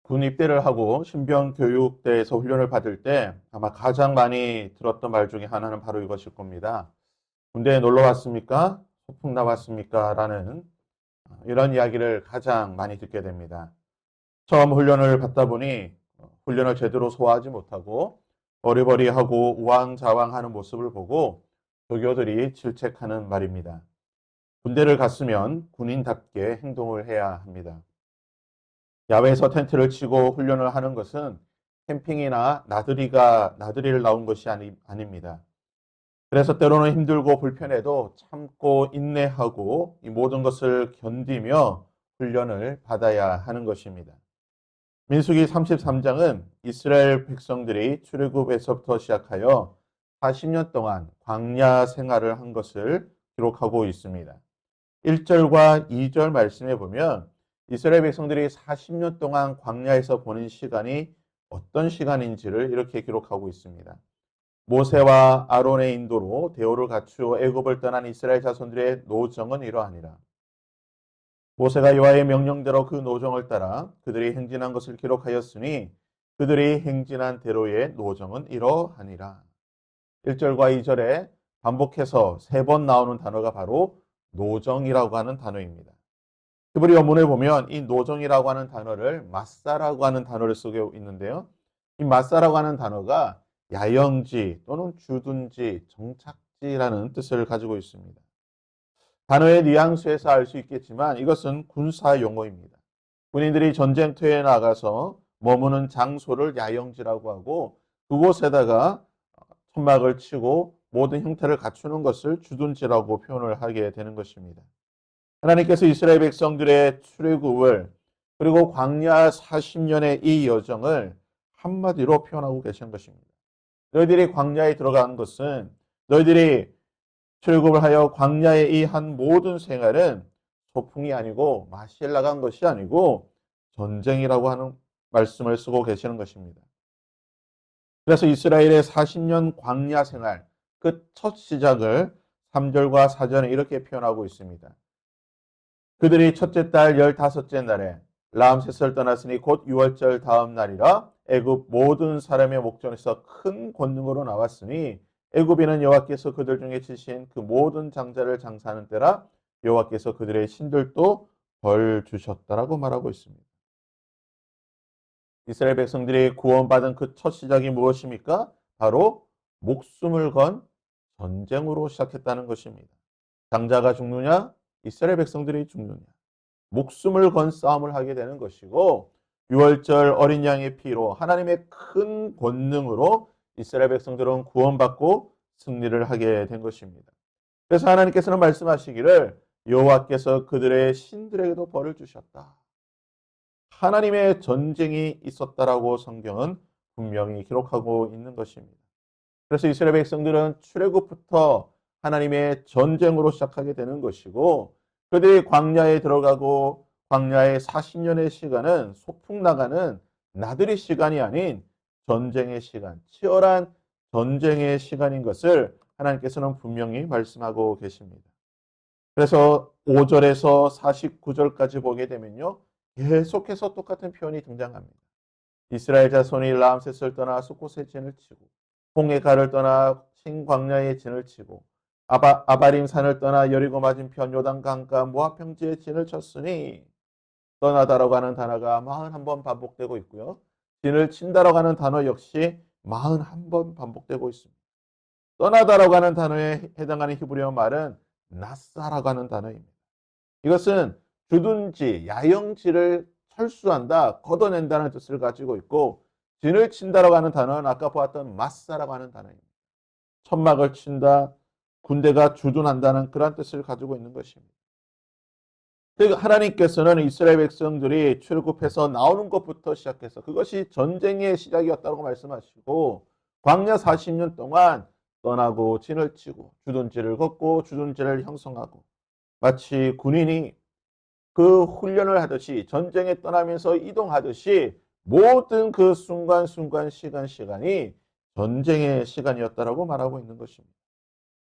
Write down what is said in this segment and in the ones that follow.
군 입대를 하고 신병 교육대에서 훈련을 받을 때 아마 가장 많이 들었던 말 중에 하나는 바로 이것일 겁니다. 군대에 놀러 왔습니까? 소풍 나왔습니까? 라는 이런 이야기를 가장 많이 듣게 됩니다. 처음 훈련을 받다 보니 훈련을 제대로 소화하지 못하고 어리버리하고 우왕좌왕하는 모습을 보고 조교들이 질책하는 말입니다. 군대를 갔으면 군인답게 행동을 해야 합니다. 야외에서 텐트를 치고 훈련을 하는 것은 캠핑이나 나들이를 나온 것이 아닙니다. 그래서 때로는 힘들고 불편해도 참고 인내하고 이 모든 것을 견디며 훈련을 받아야 하는 것입니다. 민수기 33장은 이스라엘 백성들이 출애굽에서부터 시작하여 40년 동안 광야 생활을 한 것을 기록하고 있습니다. 1절과 2절 말씀에 보면 이스라엘 백성들이 40년 동안 광야에서 보낸 시간이 어떤 시간인지를 이렇게 기록하고 있습니다. 모세와 아론의 인도로 대오를 갖추어 애굽을 떠난 이스라엘 자손들의 노정은 이러하니라. 모세가 여호와의 명령대로 그 노정을 따라 그들이 행진한 것을 기록하였으니 그들이 행진한 대로의 노정은 이러하니라. 1절과 2절에 반복해서 3번 나오는 단어가 바로 노정이라고 하는 단어입니다. 히브리 원문에 보면 이 노정이라고 하는 단어를 마사라고 하는 단어를 쓰고 있는데요. 이 마사라고 하는 단어가 야영지 또는 주둔지, 정착지라는 뜻을 가지고 있습니다. 단어의 뉘앙스에서 알 수 있겠지만 이것은 군사 용어입니다. 군인들이 전쟁터에 나가서 머무는 장소를 야영지라고 하고 그곳에다가 천막을 치고 모든 형태를 갖추는 것을 주둔지라고 표현을 하게 되는 것입니다. 하나님께서 이스라엘 백성들의 출애굽을 그리고 광야 40년의 이 여정을 한마디로 표현하고 계신 것입니다. 너희들이 광야에 들어간 것은 너희들이 출애굽을 하여 광야에 이 한 모든 생활은 소풍이 아니고 마실 나간 것이 아니고 전쟁이라고 하는 말씀을 쓰고 계시는 것입니다. 그래서 이스라엘의 40년 광야 생활 그 첫 시작을 3절과 4절에 이렇게 표현하고 있습니다. 그들이 첫째 달 15째 날에 라암셋을 떠났으니 곧 6월절 다음 날이라 애굽 모든 사람의 목전에서 큰 권능으로 나왔으니 애굽인은 여호와께서 그들 중에 치신 그 모든 장자를 장사하는 때라 여호와께서 그들의 신들도 벌 주셨다라고 말하고 있습니다. 이스라엘 백성들이 구원받은 그 첫 시작이 무엇입니까? 바로 목숨을 건 전쟁으로 시작했다는 것입니다. 장자가 죽느냐? 이스라엘 백성들이 죽느냐? 목숨을 건 싸움을 하게 되는 것이고 6월절 어린 양의 피로 하나님의 큰 권능으로 이스라엘 백성들은 구원받고 승리를 하게 된 것입니다. 그래서 하나님께서는 말씀하시기를 여호와께서 그들의 신들에게도 벌을 주셨다. 하나님의 전쟁이 있었다라고 성경은 분명히 기록하고 있는 것입니다. 그래서 이스라엘 백성들은 출애굽부터 하나님의 전쟁으로 시작하게 되는 것이고 그들이 광야에 들어가고 광야의 40년의 시간은 소풍 나가는 나들이 시간이 아닌 전쟁의 시간, 치열한 전쟁의 시간인 것을 하나님께서는 분명히 말씀하고 계십니다. 그래서 5절에서 49절까지 보게 되면요. 계속해서 똑같은 표현이 등장합니다. 이스라엘 자손이 라암셋을 떠나 숫곳에 진을 치고 홍해가를 떠나 신광야에 진을 치고 아바림 산을 떠나 여리고 맞은편 요단 강가 모압 평지에 진을 쳤으니 떠나다라고 하는 단어가 41번 반복되고 있고요. 진을 친다라고 하는 단어 역시 41번 반복되고 있습니다. 떠나다라고 하는 단어에 해당하는 히브리어 말은 나사라고 하는 단어입니다. 이것은 주둔지, 야영지를 철수한다, 걷어낸다는 뜻을 가지고 있고 진을 친다라고 하는 단어는 아까 보았던 마사라고 하는 단어입니다. 천막을 친다, 군대가 주둔한다는 그런 뜻을 가지고 있는 것입니다. 즉 하나님께서는 이스라엘 백성들이 출애굽해서 나오는 것부터 시작해서 그것이 전쟁의 시작이었다고 말씀하시고 광야 40년 동안 떠나고 진을 치고 주둔지를 걷고 주둔지를 형성하고 마치 군인이 그 훈련을 하듯이 전쟁에 떠나면서 이동하듯이 모든 그 순간순간 시간이 전쟁의 시간이었다라고 말하고 있는 것입니다.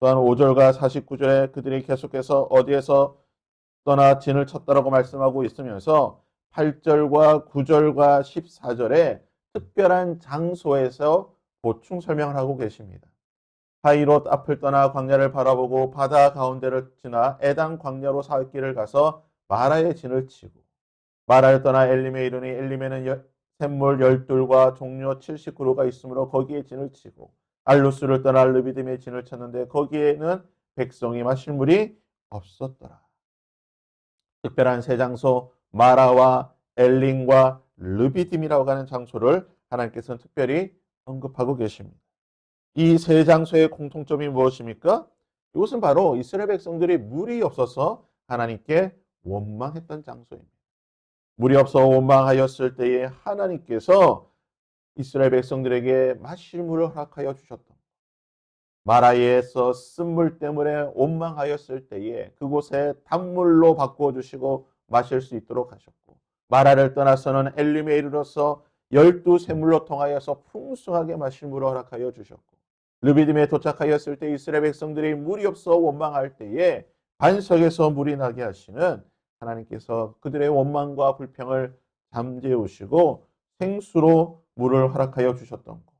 또한 5절과 49절에 그들이 계속해서 어디에서 떠나 진을 쳤다라고 말씀하고 있으면서 8절과 9절과 14절에 특별한 장소에서 보충 설명을 하고 계십니다. 하이롯 앞을 떠나 광야를 바라보고 바다 가운데를 지나 에단 광야로 사흘길을 가서 마라의 진을 치고 마라를 떠나 엘림에 이르니 엘림에는 샘물 12과 종려 79로가 있으므로 거기에 진을 치고 알루스를 떠나 르비딤에 진을 쳤는데 거기에는 백성이 마실 물이 없었더라. 특별한 세 장소 마라와 엘림과 르비딤이라고 하는 장소를 하나님께서는 특별히 언급하고 계십니다. 이 세 장소의 공통점이 무엇입니까? 이것은 바로 이스라엘 백성들이 물이 없어서 하나님께 원망했던 장소입니다. 물이 없어 원망하였을 때에 하나님께서 이스라엘 백성들에게 마실 물을 허락하여 주셨던 마라에서 쓴물 때문에 원망하였을 때에 그곳에 단물로 바꾸어 주시고 마실 수 있도록 하셨고 마라를 떠나서는 엘림에 이르러서 12샘물로 통하여서 풍성하게 마실 물을 허락하여 주셨고 르비딤에 도착하였을 때 이스라엘 백성들이 물이 없어 원망할 때에 반석에서 물이 나게 하시는 하나님께서 그들의 원망과 불평을 잠재우시고 생수로 물을 허락하여 주셨던 것.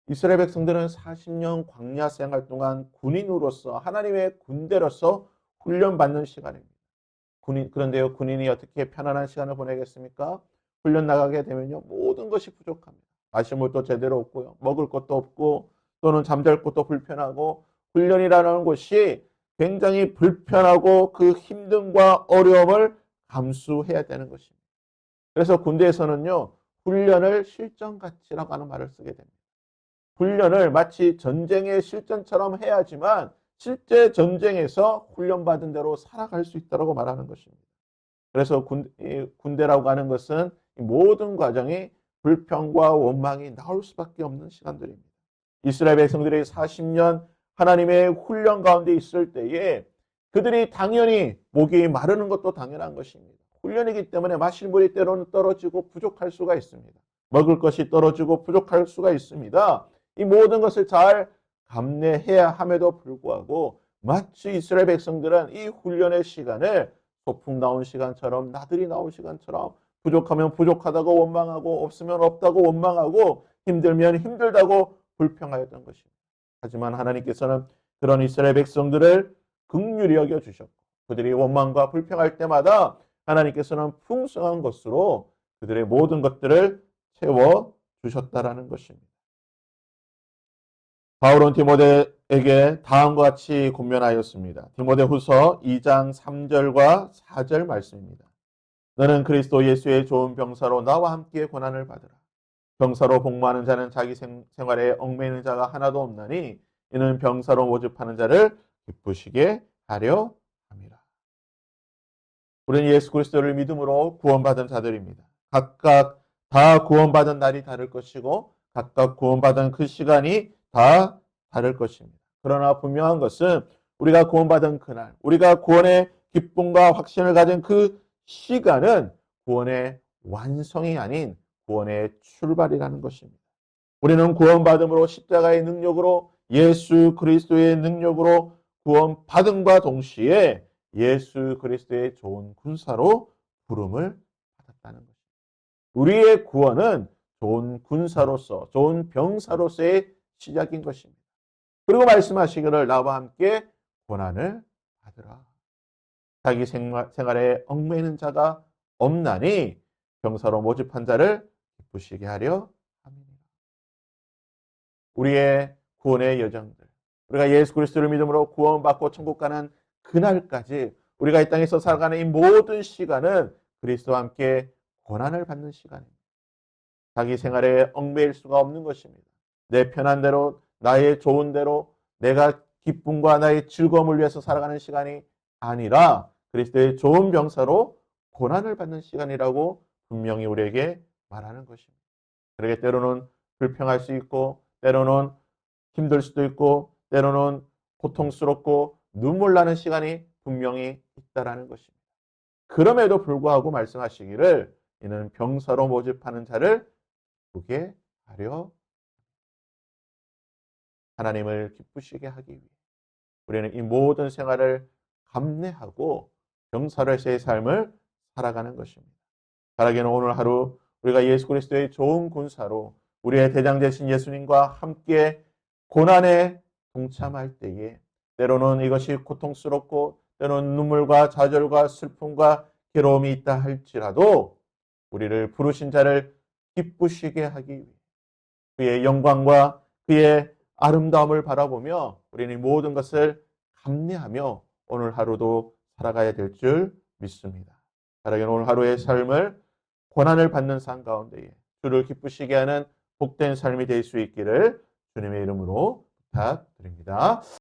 이스라엘 백성들은 40년 광야 생활 동안 군인으로서 하나님의 군대로서 훈련받는 시간입니다. 그런데요, 군인이 어떻게 편안한 시간을 보내겠습니까? 훈련 나가게 되면요, 모든 것이 부족합니다. 마실 물도 제대로 없고요, 먹을 것도 없고, 또는 잠잘 곳도 불편하고, 훈련이라는 것이 굉장히 불편하고 그 힘듦과 어려움을 감수해야 되는 것입니다. 그래서 군대에서는요, 훈련을 실전 가치라고 하는 말을 쓰게 됩니다. 훈련을 마치 전쟁의 실전처럼 해야지만 실제 전쟁에서 훈련받은 대로 살아갈 수 있다고 말하는 것입니다. 그래서 군대라고 하는 것은 모든 과정이 불평과 원망이 나올 수밖에 없는 시간들입니다. 이스라엘 백성들이 40년 하나님의 훈련 가운데 있을 때에 그들이 당연히 목이 마르는 것도 당연한 것입니다. 훈련이기 때문에 마실 물이 때로는 떨어지고 부족할 수가 있습니다. 먹을 것이 떨어지고 부족할 수가 있습니다. 이 모든 것을 잘 감내해야 함에도 불구하고 마치 이스라엘 백성들은 이 훈련의 시간을 소풍 나온 시간처럼 나들이 나온 시간처럼 부족하면 부족하다고 원망하고 없으면 없다고 원망하고 힘들면 힘들다고 불평하였던 것입니다. 하지만 하나님께서는 그런 이스라엘 백성들을 긍휼히 여겨주셨고 그들이 원망과 불평할 때마다 하나님께서는 풍성한 것으로 그들의 모든 것들을 채워주셨다라는 것입니다. 바울은 디모데에게 다음과 같이 권면하였습니다. 디모데후서 2장 3절과 4절 말씀입니다. 너는 그리스도 예수의 좋은 병사로 나와 함께 고난을 받으라. 병사로 복무하는 자는 자기 생활에 얽매이는 자가 하나도 없나니 이는 병사로 모집하는 자를 기쁘시게 하려 함이라. 우리는 예수 그리스도를 믿음으로 구원받은 자들입니다. 각각 다 구원받은 날이 다를 것이고 각각 구원받은 그 시간이 다 다를 것입니다. 그러나 분명한 것은 우리가 구원받은 그날, 우리가 구원의 기쁨과 확신을 가진 그 시간은 구원의 완성이 아닌 구원의 출발이라는 것입니다. 우리는 구원받음으로 십자가의 능력으로 예수 그리스도의 능력으로 구원받음과 동시에 예수 그리스도의 좋은 군사로 부름을 받았다는 것입니다. 우리의 구원은 좋은 군사로서, 좋은 병사로서의 시작인 것입니다. 그리고 말씀하시기를 나와 함께 고난을 받으라. 자기 생활에 얽매이는 자가 없나니 병사로 모집한 자를 기쁘시게 하려 함이니라. 우리의 구원의 여정들, 우리가 예수 그리스도를 믿음으로 구원받고 천국 가는 그날까지 우리가 이 땅에서 살아가는 이 모든 시간은 그리스도와 함께 고난을 받는 시간입니다. 자기 생활에 얽매일 수가 없는 것입니다. 내 편한 대로, 나의 좋은 대로, 내가 기쁨과 나의 즐거움을 위해서 살아가는 시간이 아니라 그리스도의 좋은 병사로 고난을 받는 시간이라고 분명히 우리에게 말하는 것입니다. 그러게 때로는 불평할 수 있고 때로는 힘들 수도 있고 때로는 고통스럽고 눈물 나는 시간이 분명히 있다라는 것입니다. 그럼에도 불구하고 말씀하시기를 이는 병사로 모집하는 자를 기쁘게 하려 하나님을 기쁘시게 하기 위해 우리는 이 모든 생활을 감내하고 병사로서의 삶을 살아가는 것입니다. 바라기는 오늘 하루 우리가 예수 그리스도의 좋은 군사로 우리의 대장 되신 예수님과 함께 고난에 동참할 때에 때로는 이것이 고통스럽고 때로는 눈물과 좌절과 슬픔과 괴로움이 있다 할지라도 우리를 부르신 자를 기쁘시게 하기 위해 그의 영광과 그의 아름다움을 바라보며 우리는 모든 것을 감내하며 오늘 하루도 살아가야 될 줄 믿습니다. 바라기는 오늘 하루의 삶을 고난을 받는 삶 가운데에 주를 기쁘시게 하는 복된 삶이 될 수 있기를 주님의 이름으로 부탁드립니다.